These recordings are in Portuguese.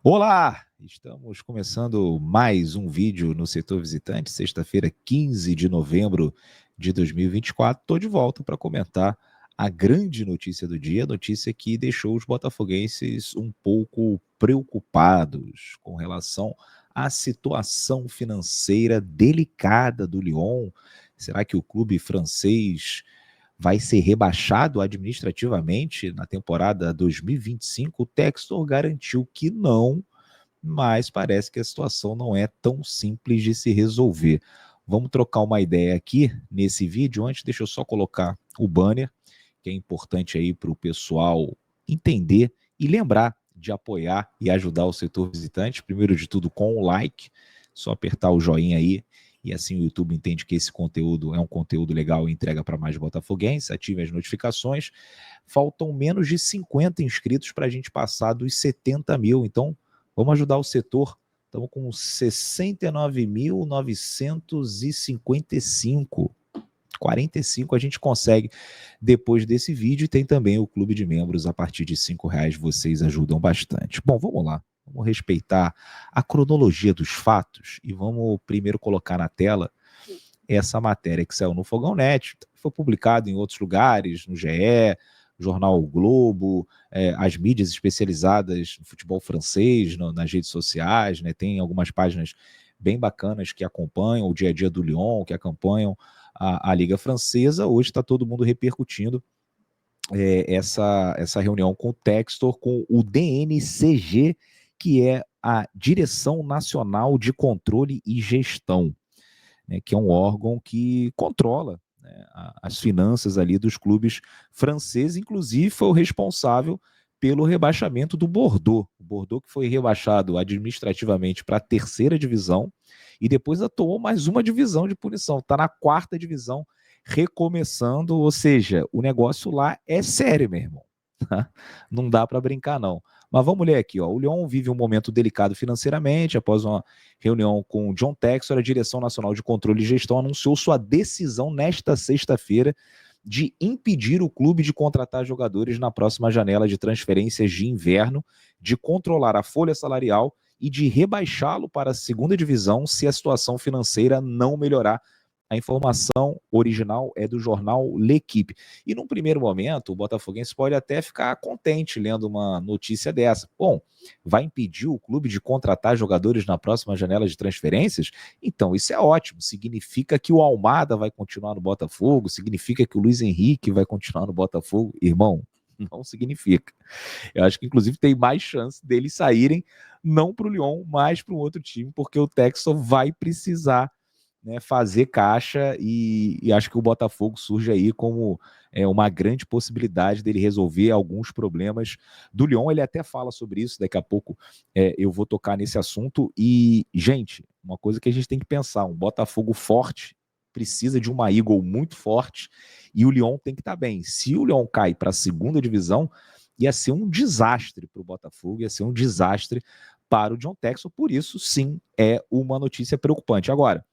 Olá! Estamos começando mais um vídeo no Setor Visitante, sexta-feira, 15 de novembro de 2024. Estou de volta para comentar a grande notícia do dia, notícia que deixou os botafoguenses um pouco preocupados com relação à situação financeira delicada do Lyon. Será que o clube francês vai ser rebaixado administrativamente na temporada 2025? O Textor garantiu que não, mas parece que a situação não é tão simples de se resolver. Vamos trocar uma ideia aqui nesse vídeo. Antes, deixa eu só colocar o banner, que é importante aí para o pessoal entender e lembrar de apoiar e ajudar o setor visitante. Primeiro de tudo, com o like, só apertar o joinha aí, e assim o YouTube entende que esse conteúdo é um conteúdo legal e entrega para mais botafoguenses. Ative as notificações. Faltam menos de 50 inscritos para a gente passar dos 70 mil, então vamos ajudar o setor. Estamos com 69.955. 45 a gente consegue depois desse vídeo. E tem também o clube de membros a partir de R$ 5. Vocês ajudam bastante. Bom, vamos lá. Vamos respeitar a cronologia dos fatos e vamos primeiro colocar na tela essa matéria que saiu no Fogão Net, foi publicado em outros lugares, no GE, Jornal o Globo, as mídias especializadas no futebol francês, nas redes sociais, né? Tem algumas páginas bem bacanas que acompanham o dia a dia do Lyon, que acompanham a Liga Francesa. Hoje está todo mundo repercutindo essa reunião com o Textor, com o DNCG, que é a Direção Nacional de Controle e Gestão, né, que é um órgão que controla, né, as finanças ali dos clubes franceses. Inclusive foi o responsável pelo rebaixamento do Bordeaux. O Bordeaux, que foi rebaixado administrativamente para a terceira divisão e depois atuou mais uma divisão de punição. Está na quarta divisão, recomeçando, ou seja, o negócio lá é sério, meu irmão. Não dá para brincar, não. Mas vamos ler aqui, ó. O Lyon vive um momento delicado financeiramente. Após uma reunião com o John Textor, a Direção Nacional de Controle e Gestão anunciou sua decisão nesta sexta-feira de impedir o clube de contratar jogadores na próxima janela de transferências de inverno, de controlar a folha salarial e de rebaixá-lo para a segunda divisão se a situação financeira não melhorar. A informação original é do jornal L'Equipe. E num primeiro momento, o botafoguense pode até ficar contente lendo uma notícia dessa. Bom, vai impedir o clube de contratar jogadores na próxima janela de transferências? Então isso é ótimo. Significa que o Almada vai continuar no Botafogo? Significa que o Luiz Henrique vai continuar no Botafogo? Irmão, não significa. Eu acho que inclusive tem mais chance deles saírem não para o Lyon, mas para um outro time, porque o Textor vai precisar, né, fazer caixa, e acho que o Botafogo surge aí como uma grande possibilidade dele resolver alguns problemas do Lyon. Ele até fala sobre isso, daqui a pouco eu vou tocar nesse assunto. E, gente, uma coisa que a gente tem que pensar, um Botafogo forte precisa de uma Eagle muito forte, e o Lyon tem que estar bem. Se o Lyon cai para a segunda divisão, ia ser um desastre para o Botafogo, ia ser um desastre para o John Textor. Por isso, sim, é uma notícia preocupante. Agora,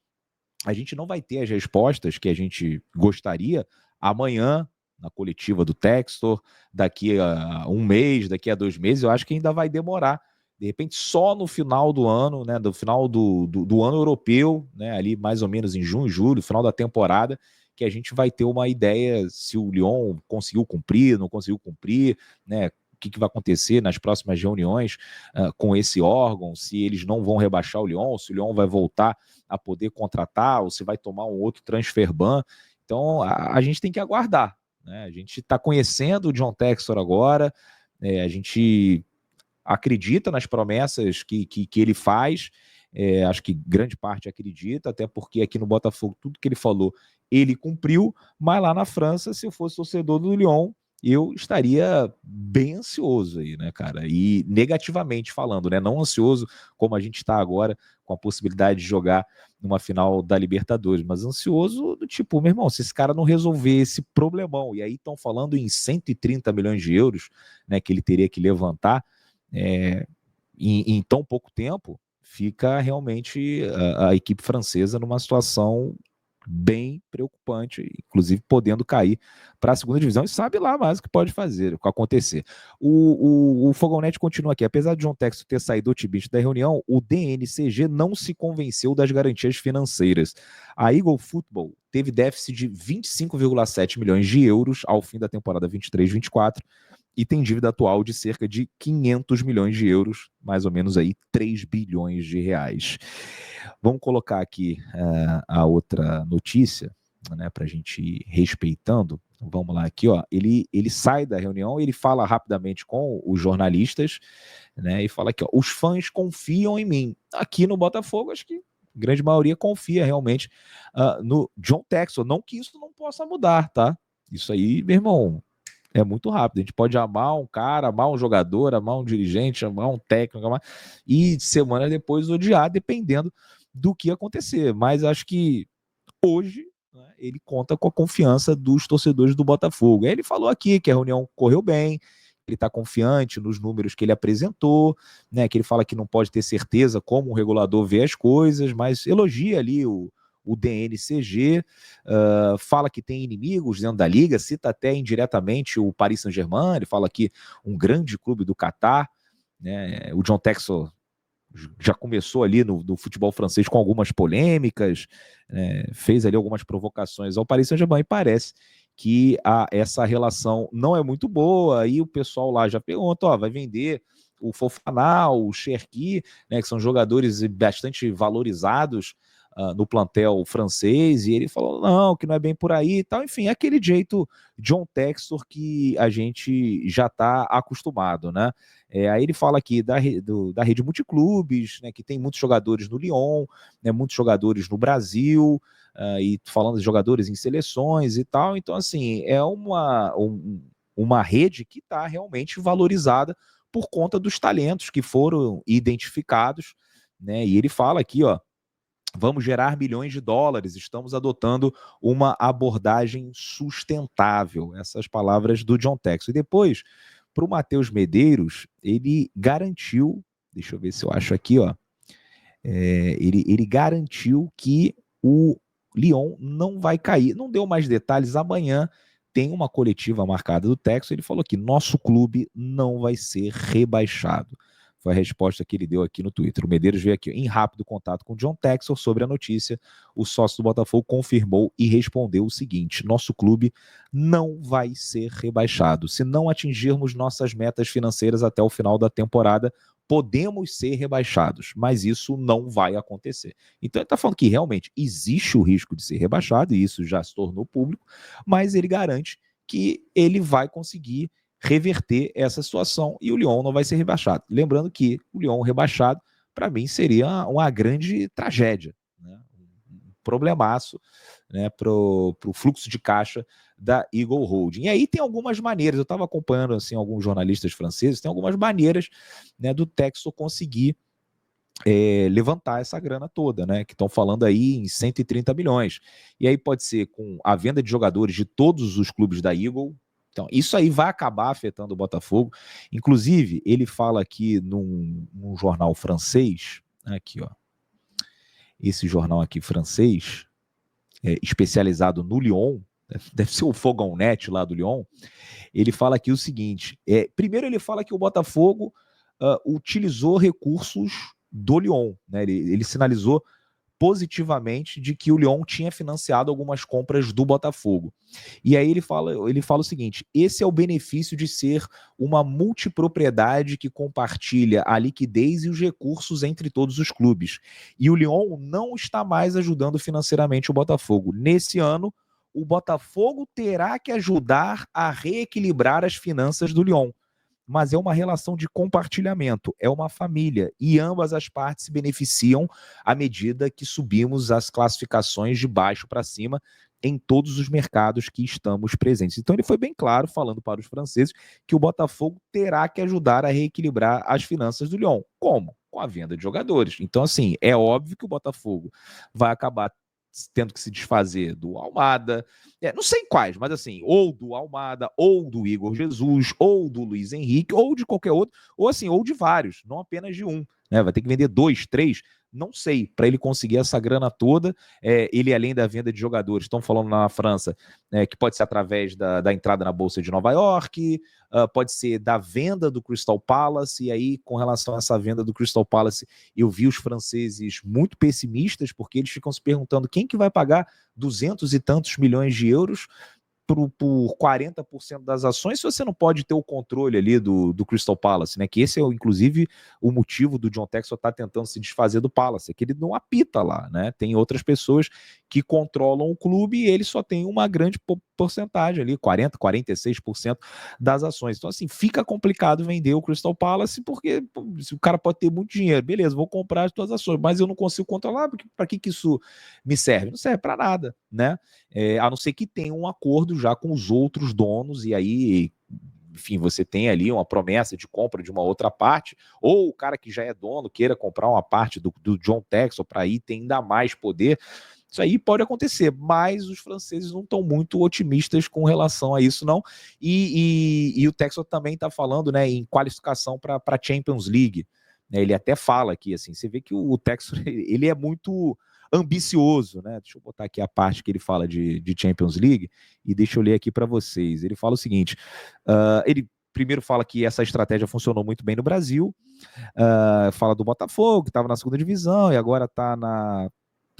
a gente não vai ter as respostas que a gente gostaria amanhã, na coletiva do Textor, daqui a um mês, daqui a 2 meses. Eu acho que ainda vai demorar. De repente, só no final do ano, né, do final do ano europeu, né, ali mais ou menos em junho, julho, final da temporada, que a gente vai ter uma ideia se o Lyon conseguiu cumprir, não conseguiu cumprir, né, o que vai acontecer nas próximas reuniões com esse órgão, se eles não vão rebaixar o Lyon, se o Lyon vai voltar a poder contratar, ou se vai tomar um outro transfer ban. Então a gente tem que aguardar, né? A gente está conhecendo o John Textor agora, a gente acredita nas promessas que ele faz, acho que grande parte acredita, até porque aqui no Botafogo tudo que ele falou ele cumpriu, mas lá na França, se eu fosse torcedor do Lyon, eu estaria bem ansioso aí, né, cara? E negativamente falando, né? Não ansioso como a gente está agora, com a possibilidade de jogar numa final da Libertadores, mas ansioso do tipo, meu irmão, se esse cara não resolver esse problemão, e aí estão falando em 130 milhões de euros, né, que ele teria que levantar em tão pouco tempo, fica realmente a equipe francesa numa situação bem preocupante, inclusive podendo cair para a segunda divisão, e sabe lá mais o que pode fazer, o que acontecer. O Fogão Net continua aqui. Apesar de John Textor ter saído otimista da reunião, o DNCG não se convenceu das garantias financeiras. A Eagle Football teve déficit de 25,7 milhões de euros ao fim da temporada 23-24 e tem dívida atual de cerca de 500 milhões de euros, mais ou menos aí 3 bilhões de reais. Vamos colocar aqui a outra notícia, né, para a gente ir respeitando. Vamos lá aqui, ó. Ele sai da reunião, ele fala rapidamente com os jornalistas, né, e fala aqui, ó, os fãs confiam em mim. Aqui no Botafogo, acho que a grande maioria confia realmente no John Textor. Não que isso não possa mudar, tá? Isso aí, meu irmão, é muito rápido. A gente pode amar um cara, amar um jogador, amar um dirigente, amar um técnico, e semana depois odiar, dependendo do que acontecer. Mas acho que hoje, né, ele conta com a confiança dos torcedores do Botafogo. Ele falou aqui que a reunião correu bem, ele está confiante nos números que ele apresentou, né, que ele fala que não pode ter certeza como o regulador vê as coisas, mas elogia ali o DNCG, fala que tem inimigos dentro da liga, cita até indiretamente o Paris Saint-Germain, ele fala que um grande clube do Catar, né, o John Textor já começou ali no futebol francês com algumas polêmicas, fez ali algumas provocações ao Paris Saint-Germain, e parece que essa relação não é muito boa, e o pessoal lá já pergunta, ó, vai vender o Fofana, o Cherki, né, que são jogadores bastante valorizados no plantel francês, e ele falou, não, que não é bem por aí e tal, enfim, é aquele jeito John Textor que a gente já está acostumado, né? Aí ele fala aqui da rede multiclubes, né, que tem muitos jogadores no Lyon, né, muitos jogadores no Brasil, e falando de jogadores em seleções e tal. Então, assim, é uma rede que está realmente valorizada por conta dos talentos que foram identificados, né? E ele fala aqui, ó, vamos gerar milhões de dólares, estamos adotando uma abordagem sustentável. Essas palavras do John Textor. E depois, para o Matheus Medeiros, ele garantiu, deixa eu ver se eu acho aqui, ó, ele garantiu que o Lyon não vai cair. Não deu mais detalhes. Amanhã tem uma coletiva marcada do Texas. Ele falou que nosso clube não vai ser rebaixado. Foi a resposta que ele deu aqui no Twitter. O Medeiros veio aqui em rápido contato com o John Texel sobre a notícia. O sócio do Botafogo confirmou e respondeu o seguinte: nosso clube não vai ser rebaixado. Se não atingirmos nossas metas financeiras até o final da temporada, podemos ser rebaixados, mas isso não vai acontecer. Então ele está falando que realmente existe o risco de ser rebaixado, e isso já se tornou público, mas ele garante que ele vai conseguir reverter essa situação e o Lyon não vai ser rebaixado. Lembrando que o Lyon rebaixado, para mim, seria uma grande tragédia, né? Um problemaço, né, para o fluxo de caixa da Eagle Holding. E aí tem algumas maneiras, eu estava acompanhando assim, alguns jornalistas franceses, tem algumas maneiras, né, do Textor conseguir levantar essa grana toda, né? Que estão falando aí em 130 milhões. E aí pode ser com a venda de jogadores de todos os clubes da Eagle. Então, isso aí vai acabar afetando o Botafogo. Inclusive, ele fala aqui num jornal francês, aqui, ó. Esse jornal aqui francês, especializado no Lyon, deve ser o Fogão Net lá do Lyon. Ele fala aqui o seguinte: primeiro, ele fala que o Botafogo utilizou recursos do Lyon, né? Ele sinalizou positivamente de que o Lyon tinha financiado algumas compras do Botafogo. E aí ele fala o seguinte: esse é o benefício de ser uma multipropriedade que compartilha a liquidez e os recursos entre todos os clubes. E o Lyon não está mais ajudando financeiramente o Botafogo. Nesse ano, o Botafogo terá que ajudar a reequilibrar as finanças do Lyon, mas é uma relação de compartilhamento, é uma família, e ambas as partes se beneficiam à medida que subimos as classificações de baixo para cima em todos os mercados que estamos presentes. Então ele foi bem claro, falando para os franceses, que o Botafogo terá que ajudar a reequilibrar as finanças do Lyon. Como? Com a venda de jogadores. Então, assim, é óbvio que o Botafogo vai acabar tendo que se desfazer do Almada, não sei quais, mas assim, ou do Almada, ou do Igor Jesus, ou do Luiz Henrique, ou de qualquer outro, ou assim, ou de vários, não apenas de um, né? Vai ter que vender 2, 3, Não sei, para ele conseguir essa grana toda, ele além da venda de jogadores, estão falando na França, que pode ser através da entrada na Bolsa de Nova York, pode ser da venda do Crystal Palace, e aí com relação a essa venda do Crystal Palace, eu vi os franceses muito pessimistas, porque eles ficam se perguntando quem que vai pagar 200 e tantos milhões de euros por 40% das ações, se você não pode ter o controle ali do Crystal Palace, né? Que esse é, inclusive, o motivo do John Textor estar tentando se desfazer do Palace, é que ele não apita lá, né? Tem outras pessoas que controlam o clube e ele só tem uma grande porcentagem ali, 40%, 46% das ações. Então, assim, fica complicado vender o Crystal Palace, porque o cara pode ter muito dinheiro, beleza, vou comprar as tuas ações, mas eu não consigo controlar, para que isso me serve? Não serve para nada, né? A não ser que tenha um acordo já com os outros donos, e aí, enfim, você tem ali uma promessa de compra de uma outra parte, ou o cara que já é dono queira comprar uma parte do John Textor para aí ter ainda mais poder. Isso aí pode acontecer, mas os franceses não estão muito otimistas com relação a isso, não. E o Textor também está falando, né, em qualificação para a Champions League. Ele até fala aqui, assim, você vê que o Textor, ele é muito ambicioso, né? Deixa eu botar aqui a parte que ele fala de Champions League e deixa eu ler aqui para vocês. Ele fala o seguinte: ele primeiro fala que essa estratégia funcionou muito bem no Brasil, fala do Botafogo, que estava na segunda divisão e agora está na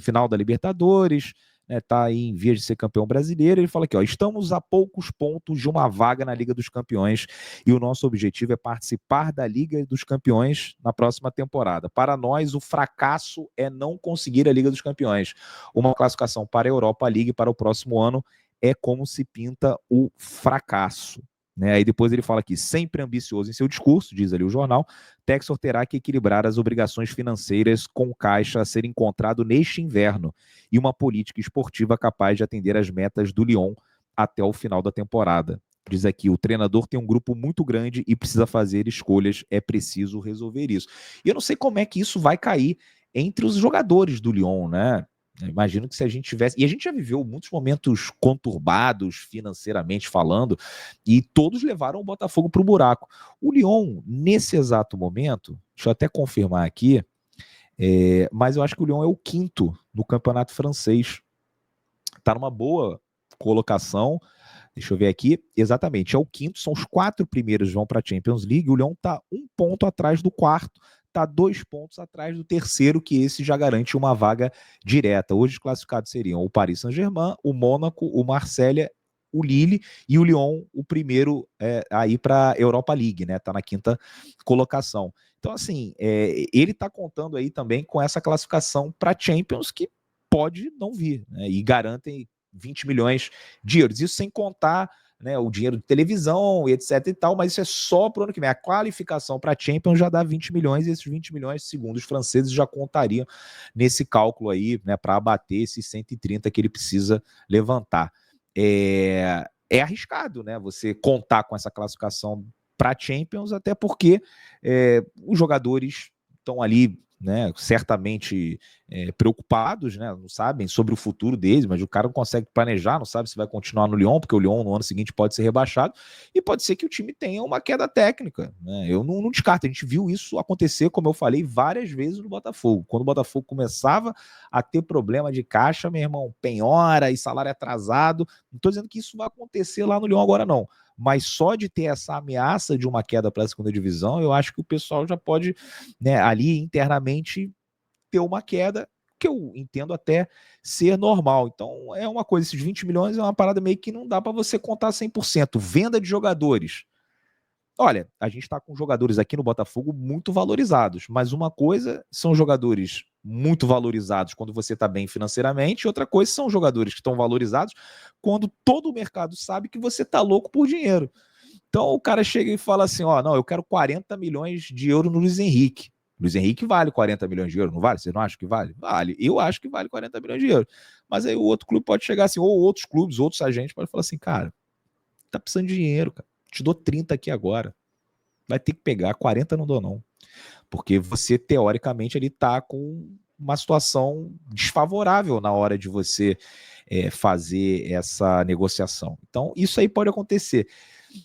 final da Libertadores, está aí em vias de ser campeão brasileiro. Ele fala aqui, ó, estamos a poucos pontos de uma vaga na Liga dos Campeões e o nosso objetivo é participar da Liga dos Campeões na próxima temporada. Para nós, o fracasso é não conseguir a Liga dos Campeões. Uma classificação para a Europa League para o próximo ano é como se pinta o fracasso. Né? Aí depois ele fala aqui, sempre ambicioso em seu discurso, diz ali o jornal, Textor terá que equilibrar as obrigações financeiras com caixa a ser encontrado neste inverno e uma política esportiva capaz de atender as metas do Lyon até o final da temporada. Diz aqui, o treinador tem um grupo muito grande e precisa fazer escolhas, é preciso resolver isso. E eu não sei como é que isso vai cair entre os jogadores do Lyon, né? Imagino que se a gente tivesse. E a gente já viveu muitos momentos conturbados financeiramente falando, e todos levaram o Botafogo para o buraco. O Lyon, nesse exato momento, deixa eu até confirmar aqui, mas eu acho que o Lyon é o quinto no campeonato francês. Está numa boa colocação. Deixa eu ver aqui. Exatamente, é o quinto, são os 4 primeiros vão para a Champions League. O Lyon está 1 ponto atrás do quarto, está 2 pontos atrás do terceiro, que esse já garante uma vaga direta. Hoje os classificados seriam o Paris Saint-Germain, o Mônaco, o Marselha, o Lille e o Lyon, o primeiro aí para a Europa League, né? Está na 5ª colocação. Então, assim, ele está contando aí também com essa classificação para Champions que pode não vir, né? E garantem 20 milhões de euros. Isso sem contar, né, o dinheiro de televisão e etc e tal, mas isso é só para o ano que vem. A qualificação para a Champions já dá 20 milhões, e esses 20 milhões, segundo os franceses, já contariam nesse cálculo aí, né, para abater esses 130 que ele precisa levantar. É arriscado, né, você contar com essa classificação para a Champions, até porque os jogadores estão ali, né, certamente preocupados, né, não sabem sobre o futuro deles, mas o cara não consegue planejar, não sabe se vai continuar no Lyon, porque o Lyon no ano seguinte pode ser rebaixado, e pode ser que o time tenha uma queda técnica, né? Eu não descarto, a gente viu isso acontecer, como eu falei, várias vezes no Botafogo. Quando o Botafogo começava a ter problema de caixa, meu irmão, penhora e salário atrasado, não estou dizendo que isso vai acontecer lá no Lyon agora não, mas só de ter essa ameaça de uma queda para a segunda divisão, eu acho que o pessoal já pode, né, ali internamente ter uma queda, que eu entendo até ser normal. Então, é uma coisa, esses 20 milhões é uma parada meio que não dá para você contar 100%. Venda de jogadores. Olha, a gente está com jogadores aqui no Botafogo muito valorizados, mas uma coisa são jogadores muito valorizados quando você está bem financeiramente, e outra coisa são jogadores que estão valorizados quando todo o mercado sabe que você está louco por dinheiro. Então o cara chega e fala assim, ó, não, eu quero 40 milhões de euros no Luiz Henrique. Luiz Henrique vale 40 milhões de euros, não vale? Vocês não acham que vale? Vale. Eu acho que vale 40 milhões de euros. Mas aí o outro clube pode chegar assim, ou outros clubes, outros agentes podem falar assim, cara, tá precisando de dinheiro, cara. Te dou 30 aqui agora. Vai ter que pegar, 40 não dou não. Porque você, teoricamente, ele tá com uma situação desfavorável na hora de você fazer essa negociação. Então, isso aí pode acontecer.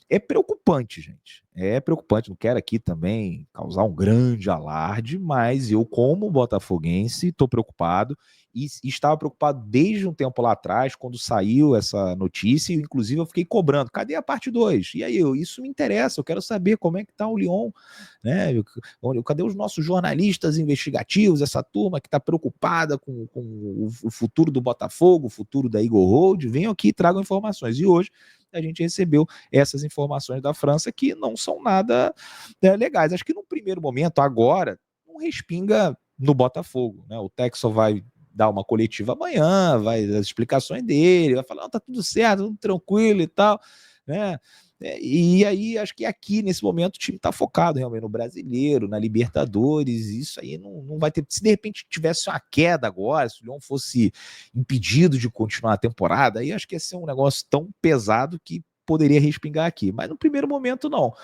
É preocupante, gente. É preocupante, não quero aqui também causar um grande alarde, mas eu, como botafoguense, estou preocupado e estava preocupado desde um tempo lá atrás, quando saiu essa notícia, e inclusive eu fiquei cobrando, cadê a parte 2? E aí, isso me interessa, eu quero saber como é que está o Lyon, né? Cadê os nossos jornalistas investigativos, essa turma que está preocupada com o futuro do Botafogo, o futuro da Eagle Road? Venham aqui e tragam informações. E hoje a gente recebeu essas informações da França que não são nada legais. Acho que no primeiro momento, agora, não respinga no Botafogo, né? O Texel vai dar uma coletiva amanhã, vai dar as explicações dele, vai falar, não, tá tudo certo, tudo tranquilo e tal, né? E aí, acho que aqui, nesse momento, o time está focado realmente no Brasileiro, na Libertadores, isso aí não vai ter... Se de repente tivesse uma queda agora, se o Lyon fosse impedido de continuar a temporada, aí acho que ia ser um negócio tão pesado que poderia respingar aqui. Mas no primeiro momento, não.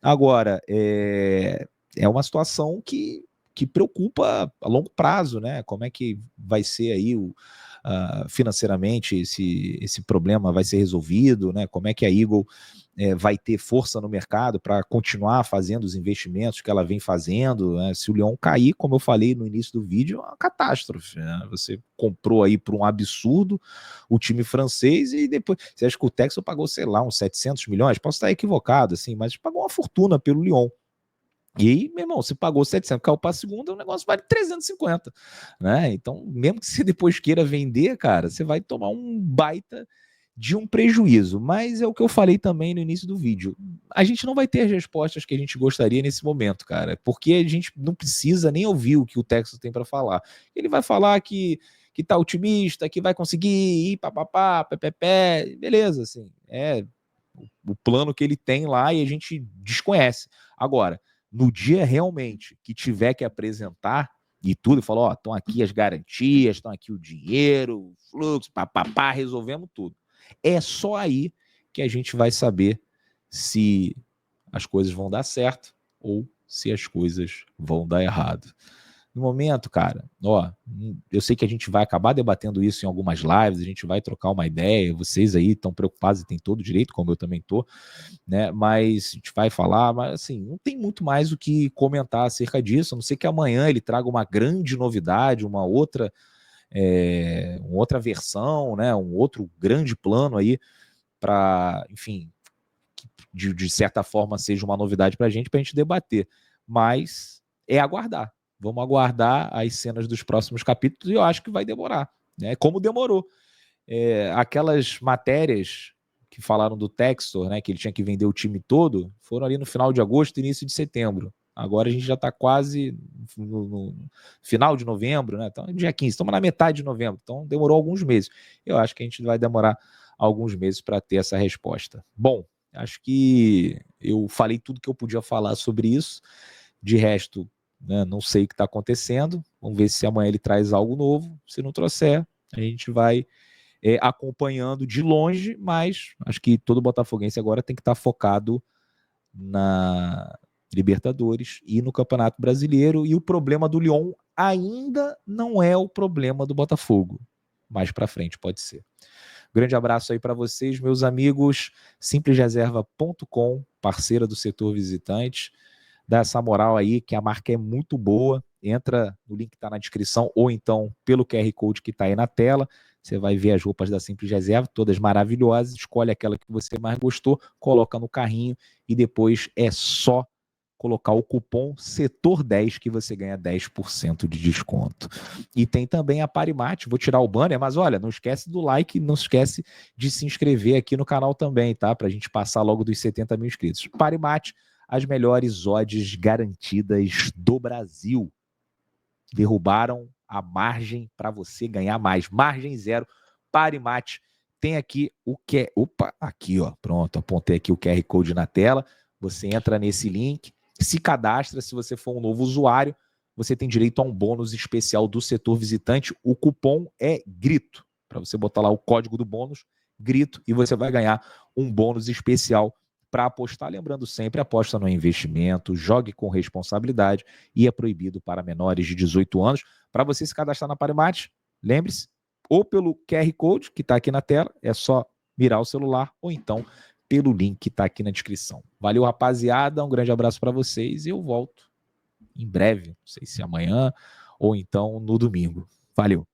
Agora, é uma situação que preocupa a longo prazo, né? Como é que vai ser aí financeiramente esse problema vai ser resolvido, né? Como é que a Eagle vai ter força no mercado para continuar fazendo os investimentos que ela vem fazendo, né? Se o Lyon cair, como eu falei no início do vídeo, é uma catástrofe, né? Você comprou aí por um absurdo o time francês e depois, você acha que o Texas pagou, sei lá, uns 700 milhões? Posso estar equivocado, assim, mas pagou uma fortuna pelo Lyon. E aí, meu irmão, você pagou 700, caiu para a segunda, o negócio vale 350, né? Então, mesmo que você depois queira vender, cara, você vai tomar um baita de um prejuízo. Mas é o que eu falei também no início do vídeo. A gente não vai ter as respostas que a gente gostaria nesse momento, cara, porque a gente não precisa nem ouvir o que o Texas tem para falar. Ele vai falar que tá otimista, que vai conseguir ir papapá, pé, beleza, assim, é o plano que ele tem lá e a gente desconhece. Agora, no dia realmente que tiver que apresentar e tudo, falou, ó, estão aqui as garantias, estão aqui o dinheiro, o fluxo, papapá, resolvemos tudo. É só aí que a gente vai saber se as coisas vão dar certo ou se as coisas vão dar errado. No momento, cara, ó, eu sei que a gente vai acabar debatendo isso em algumas lives, a gente vai trocar uma ideia, vocês aí estão preocupados e têm todo o direito, como eu também tô, né? Mas a gente vai falar, mas assim, não tem muito mais o que comentar acerca disso, a não ser que amanhã ele traga uma grande novidade, uma outra versão, né? Um outro grande plano aí para, enfim, de certa forma seja uma novidade para a gente debater. Mas é aguardar. Vamos aguardar as cenas dos próximos capítulos e eu acho que vai demorar, né? Como demorou. Aquelas matérias que falaram do Textor, né, que ele tinha que vender o time todo, foram ali no final de agosto, início de setembro. Agora a gente já está quase no final de novembro, né? Então, dia 15, estamos na metade de novembro, então demorou alguns meses. Eu acho que a gente vai demorar alguns meses para ter essa resposta. Bom, acho que eu falei tudo que eu podia falar sobre isso. De resto, né, não sei o que está acontecendo. Vamos ver se amanhã ele traz algo novo. Se não trouxer, a gente vai acompanhando de longe, mas acho que todo botafoguense agora tem que estar focado na Libertadores e no Campeonato Brasileiro, e o problema do Lyon ainda não é o problema do Botafogo. Mais para frente pode ser. Grande abraço aí para vocês, meus amigos. Simplesreserva.com, parceira do setor visitante. Dá essa moral aí, que a marca é muito boa. Entra no link que está na descrição ou então pelo QR Code que está aí na tela. Você vai ver as roupas da Simples Reserva, todas maravilhosas. Escolhe aquela que você mais gostou, coloca no carrinho e depois é só colocar o cupom SETOR10 que você ganha 10% de desconto. E tem também a Parimate, vou tirar o banner, mas olha, não esquece do like, não esquece de se inscrever aqui no canal também, tá? Pra gente passar logo dos 70 mil inscritos. Parimate, as melhores odds garantidas do Brasil. Derrubaram a margem para você ganhar mais. Margem zero, Parimate. Tem aqui o que... Opa, aqui, ó, pronto, apontei aqui o QR Code na tela. Você entra nesse link, se cadastra. Se você for um novo usuário, você tem direito a um bônus especial do setor visitante. O cupom é GRITO, para você botar lá o código do bônus, GRITO, e você vai ganhar um bônus especial para apostar. Lembrando sempre, aposta no investimento, jogue com responsabilidade e é proibido para menores de 18 anos. Para você se cadastrar na Parimate, lembre-se, ou pelo QR Code que está aqui na tela, é só mirar o celular, ou então pelo link que está aqui na descrição. Valeu, rapaziada, um grande abraço para vocês e eu volto em breve, não sei se amanhã ou então no domingo. Valeu!